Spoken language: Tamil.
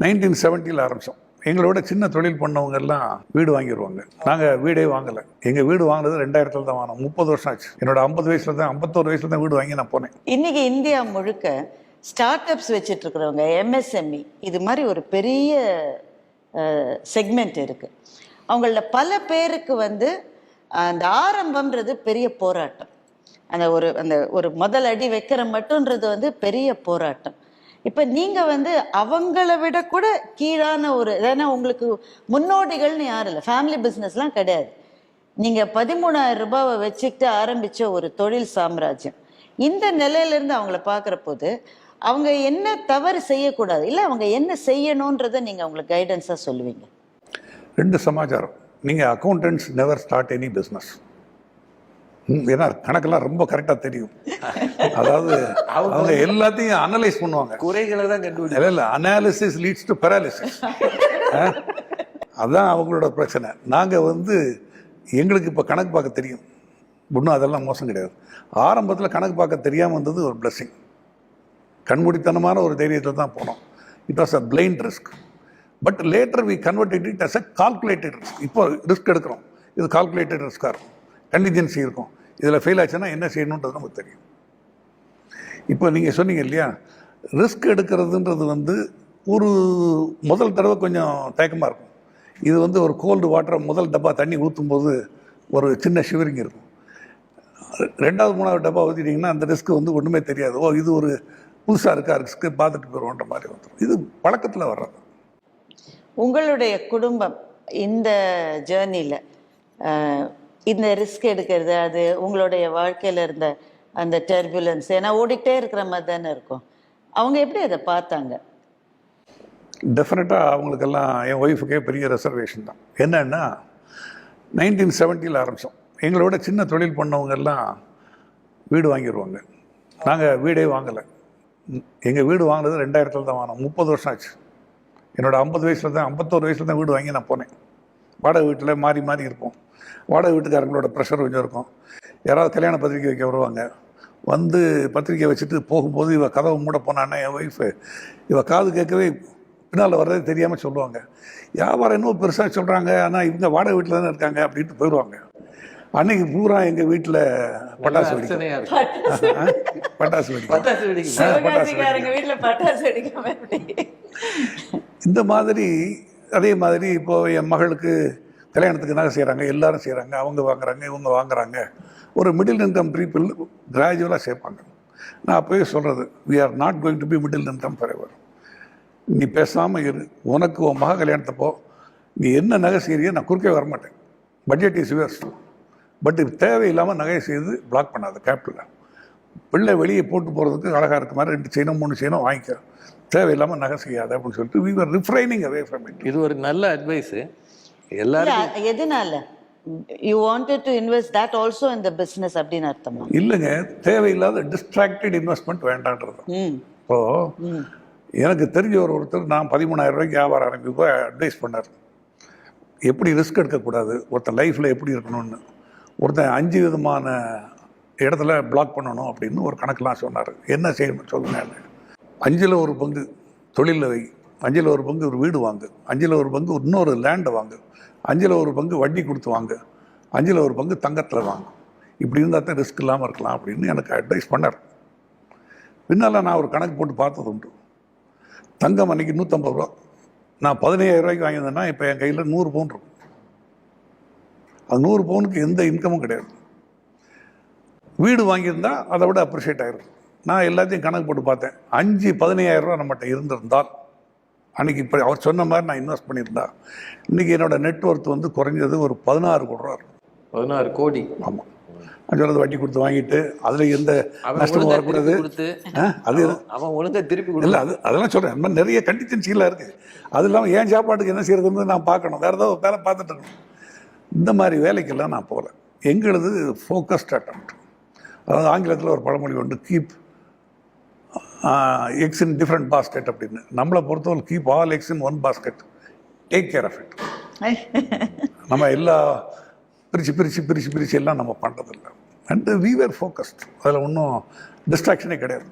1970 ஆரம்பித்தோம். எங்களோட சின்ன தொழில் பண்ணவங்க எல்லாம் வீடு வாங்கிடுவாங்க. நாங்கள் வீடே வாங்கலை. எங்கள் வீடு வாங்கினது 2000 தான் வாங்கினோம். 30 வருஷம் ஆச்சு. என்னோட 50 வயசுல தான் 51 வயசுல தான் வீடு வாங்கி நான் போனேன். இன்னைக்கு இந்தியா முழுக்க ஸ்டார்ட் அப்ஸ் வச்சுட்டு இருக்கிறவங்க, எம்எஸ்எம்இ, இது மாதிரி ஒரு பெரிய செக்மெண்ட் இருக்கு. அவங்கள பல பேருக்கு அந்த ஆரம்பம்ன்றது பெரிய போராட்டம். அந்த ஒரு முதல் அடி வைக்கிற மட்டும்ன்றது பெரிய போராட்ம். இப்போ நீங்கள் அவங்கள விட கூட கீழான ஏன்னா உங்களுக்கு முன்னோடிகள்னு யாரும் இல்லை, ஃபேமிலி பிஸ்னஸ்லாம் கிடையாது. நீங்கள் 13,000 ரூபாவை வச்சுக்கிட்டு ஆரம்பித்த ஒரு தொழில் சாம்ராஜ்யம். இந்த நிலையிலேருந்து அவங்கள பார்க்குற போது அவங்க என்ன தவறு செய்யக்கூடாது, இல்லை அவங்க என்ன செய்யணுன்றதை நீங்கள் அவங்களுக்கு கைடன்ஸாக சொல்லுவீங்க? 2 சமாச்சாரம். நீங்கள் accountants never start any business. ஏன்னா கணக்கெல்லாம் ரொம்ப கரெக்டாக தெரியும். அதாவது அவங்க எல்லாத்தையும் அனலைஸ் பண்ணுவாங்க. குறைகளை தான் கண்டுபிடிக்க. இல்லை, அனாலிசிஸ் லீட்ஸ் டு பெராலிசிஸ். அதுதான் அவங்களோட பிரச்சனை. நாங்கள் எங்களுக்கு இப்போ கணக்கு பார்க்க தெரியும். இன்னும் அதெல்லாம் மோசம் கிடையாது. ஆரம்பத்தில் கணக்கு பார்க்க தெரியாமல் வந்தது ஒரு பிளெஸிங். கண்மூடித்தனமான ஒரு தைரியத்தில் தான் போனோம். It was a blind risk. But later we converted it as a calculated risk. இப்போ ரிஸ்க் எடுக்கிறோம், இது கால்குலேட்டட் ரிஸ்காக இருக்கும், கண்டிஜென்சி இருக்கும். இதில் ஃபெயில் ஆச்சுன்னா என்ன செய்யணுன்றது நமக்கு தெரியும். இப்போ நீங்கள் சொன்னீங்க இல்லையா, ரிஸ்க் எடுக்கிறதுன்றது ஒரு முதல் தடவை கொஞ்சம் தயக்கமாக இருக்கும். இது ஒரு கோல்டு வாட்டரை முதல் டப்பா தண்ணி ஊற்றும் போது ஒரு சின்ன ஷிவரிங் இருக்கும். 2வது 3வது டப்பா ஊற்றிட்டிங்கன்னா அந்த ரிஸ்க் ஒன்றுமே தெரியாது. ஓ, இது ஒரு புதுசாக இருக்கா, ரிஸ்க்கு பார்த்துட்டு போயிடுவோன்ற மாதிரி வந்துடும். இது பழக்கத்தில் வர்றது. உங்களுடைய குடும்பம் இந்த ஜேர்னியில் இந்த ரிஸ்க் எடுக்கிறது, அது உங்களுடைய வாழ்க்கையில் இருந்த அந்த டர்புலன்ஸ், ஏன்னா ஓடிக்கிட்டே இருக்கிற மாதிரி தானே இருக்கும், அவங்க எப்படி அதை பார்த்தாங்க? டெஃபினட்டாக அவங்களுக்கெல்லாம் என் ஒய்ஃபுக்கே பெரிய ரெசர்வேஷன் தான். என்னன்னா 1970 ஆரம்பித்தோம். எங்களோட சின்ன தொழில் பண்ணவங்க எல்லாம் வீடு வாங்கிடுவாங்க. நாங்கள் வீடே வாங்கலை. எங்கள் வீடு வாங்கினது 2000 தான் வாங்கினோம். 30 வருஷம் ஆச்சு. என்னோட 50 வயசுல தான் 51 வயசுல தான் வீடு வாங்கி நான் போனேன். வாடகை வீட்டில் மாறி மாறி இருப்போம். வாடகை வீட்டுக்காரங்களோட ப்ரெஷர் கொஞ்சம் இருக்கும். யாராவது கல்யாண பத்திரிக்கை வைக்க வருவாங்க. பத்திரிக்கை வச்சுட்டு போகும்போது இவ கதவை மூட போனான்னா என் ஒய்ஃபு இவ காது கேட்கவே பின்னால் வர்றதே தெரியாமல் சொல்லுவாங்க. வியாபாரம் இன்னும் பெருசாக சொல்கிறாங்க, ஆனால் இவங்க வாடகை வீட்டில் தானே இருக்காங்க அப்படின்ட்டு போயிடுவாங்க. அன்னைக்கு பூரா எங்கள் வீட்டில் பட்டாசு வெடிக்கும். இந்த மாதிரி. அதே மாதிரி இப்போது என் மகளுக்கு கல்யாணத்துக்கு நகை செய்கிறாங்க, எல்லாரும் செய்கிறாங்க, அவங்க வாங்குறாங்க, இவங்க வாங்குறாங்க. ஒரு மிடில் இன்கம் பீப்புள் கிராஜுவலாக சேர்ப்பாங்க. நான் அப்போயே சொல்கிறது, we are not going to be middle income forever. நீ பேசாமல் இரு. உனக்கு உன் மக கல்யாணத்தப்போ நீ என்ன நகை செய்கிறியோ நான் குறுக்கே வரமாட்டேன். Budget is yours. பட் தேவையில்லாமல் நகை செய்து பிளாக் பண்ணாது. கேபிட்டலில் பிள்ளை வெளியே போட்டு போகிறதுக்கு அழகாக இருக்க மாதிரி 2 செயினோ 3 செயினோ வாங்கிக்க. தேவையில்லாமல் நகை செய்யாது அப்படின்னு சொல்லிட்டு we were refraining away from it. இது ஒரு நல்ல அட்வைஸு எல்லாரும். எதனால you wanted to invest that also in the business அப்படின்னு அர்த்தமா? இல்லைங்க, தேவையில்லாத டிஸ்ட்ராக்டட் இன்வெஸ்ட்மெண்ட் வேண்டான்றது. இப்போ எனக்கு தெரிஞ்ச ஒருத்தர் நான் 13,000 ரூபாய்க்கு வியாபாரம் ஆரம்பிப்போ அட்வைஸ் பண்ணார். எப்படி ரிஸ்க் எடுக்கக்கூடாது, ஒருத்தன் லைஃப்பில் எப்படி இருக்கணும்னு. ஒருத்தன் 5 விதமான இடத்துல பிளாக் பண்ணணும் அப்படின்னு ஒரு கணக்கெலாம் சொன்னார். என்ன செய்யணும் சொல்லுங்க. 5ல் 1 பங்கு தொழிலில் வை, 5ல் 1 பங்கு ஒரு வீடு வாங்கு, 5ல் 1 பங்கு இன்னொரு லேண்டை வாங்கு, 5ல் 1 பங்கு வட்டி கொடுத்து வாங்கு, 5ல் 1 பங்கு தங்கத்தில் வாங்கு. இப்படி இருந்தால் தான் ரிஸ்க் இல்லாமல் இருக்கலாம் அப்படின்னு எனக்கு அட்வைஸ் பண்ணார். பின்னால் நான் ஒரு கணக்கு போட்டு பார்த்தது உண்டு. தங்கம் அன்றைக்கி 150 ரூபா. நான் 15,000 ரூபாய்க்கு வாங்கியிருந்தேன்னா இப்போ என் கையில் 100 பவுன் இருக்கும். அது 100 பவுனுக்கு எந்த இன்கமும் கிடையாது. வீடு வாங்கியிருந்தால் அதை விட அப்ரிஷியேட் ஆகிருக்கும். நான் எல்லாத்தையும் கணக்கு போட்டு பார்த்தேன். 15,000 ரூபா நம்மகிட்ட இருந்திருந்தால் அன்றைக்கி இப்போ அவர் சொன்ன மாதிரி நான் இன்வெஸ்ட் பண்ணியிருந்தா இன்றைக்கி என்னோடய நெட்ஒர்த் குறைஞ்சது ஒரு 16 கோடி ரூபா இருக்கும். 16 கோடி. ஆமாம். நான் சொன்னது வட்டி கொடுத்து வாங்கிட்டு அதில் எந்த நஷ்டமும் வரக்கூடாது. அது அவன் ஒழுங்காக திருப்பி இல்லை, அதெல்லாம் சொல்கிறேன். அந்த மாதிரி நிறைய கண்டிஜென்சிலாம் இருக்குது. அது இல்லாமல் ஏன் சாப்பாட்டுக்கு என்ன செய்யறதுன்னு நான் பார்க்கணும். வேறு ஏதோ வேலை பார்த்துட்டு இருக்கணும். இந்த மாதிரி வேலைக்கெல்லாம் நான் போகல. எங்களது ஃபோக்கஸ்ட் அட்டெம்ப்ட். அதாவது ஆங்கிலத்தில் ஒரு பழமொழி உண்டு, keep eggs in different basket அப்படின்னு. நம்மளை பொறுத்தவரை keep all eggs in one basket, take care of it. நம்ம எல்லா பிரித்து எல்லாம் நம்ம பண்ணுறதில்லை. And we were focused. அதில் ஒன்றும் டிஸ்ட்ராக்ஷனே கிடையாது.